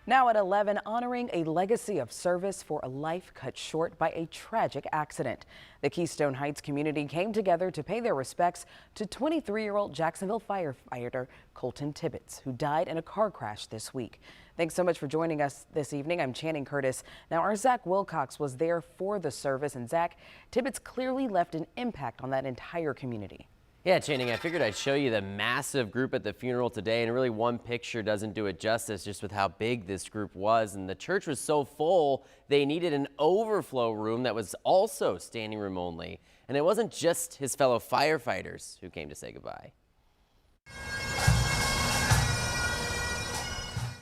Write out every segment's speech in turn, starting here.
Now at 11, honoring a legacy of service for a life cut short by a tragic accident. The Keystone Heights community came together to pay their respects to 23-year-old Jacksonville firefighter Colton Tibbetts, who died in a car crash this week. Thanks so much for joining us this evening. I'm Channing Curtis. Now, our Zach Wilcox was there for the service, and Zach, Tibbetts clearly left an impact on that entire community. Yeah, Channing, I figured I'd show you the massive group at the funeral today, and really one picture doesn't do it justice just with how big this group was. And the church was so full, they needed an overflow room that was also standing room only. And it wasn't just his fellow firefighters who came to say goodbye.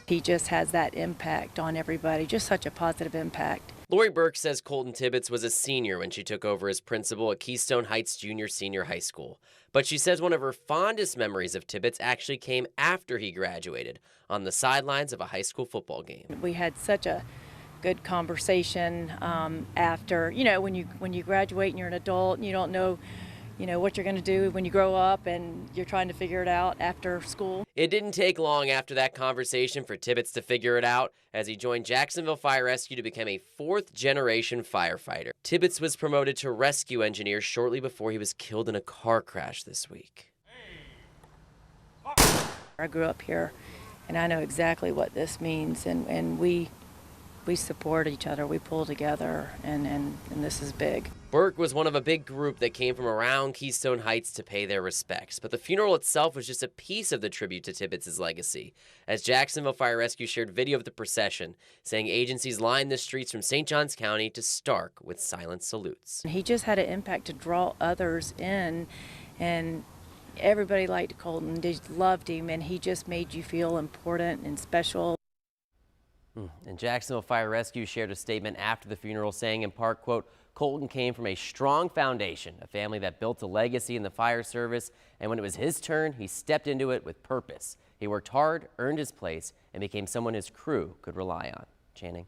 He just has that impact on everybody, just such a positive impact. Lori Burke says Colton Tibbetts was a senior when she took over as principal at Keystone Heights Junior-Senior High School. But she says one of her fondest memories of Tibbetts actually came after he graduated, on the sidelines of a high school football game. We had such a good conversation after, when you graduate and you're an adult and you don't know, what you're going to do when you grow up and you're trying to figure it out after school. It didn't take long after that conversation for Tibbetts to figure it out as he joined Jacksonville Fire Rescue to become a fourth-generation firefighter. Tibbetts was promoted to rescue engineer shortly before he was killed in a car crash this week. I grew up here and I know exactly what this means, and we support each other, we pull together, and this is big. Burke was one of a big group that came from around Keystone Heights to pay their respects, but the funeral itself was just a piece of the tribute to Tibbetts' legacy, as Jacksonville Fire Rescue shared video of the procession, saying agencies lined the streets from St. Johns County to Stark with silent salutes. He just had an impact to draw others in, and everybody liked Colton, they loved him, and he just made you feel important and special. And Jacksonville Fire Rescue shared a statement after the funeral saying in part, quote, Colton came from a strong foundation, a family that built a legacy in the fire service, and when it was his turn, he stepped into it with purpose. He worked hard, earned his place, and became someone his crew could rely on. Channing.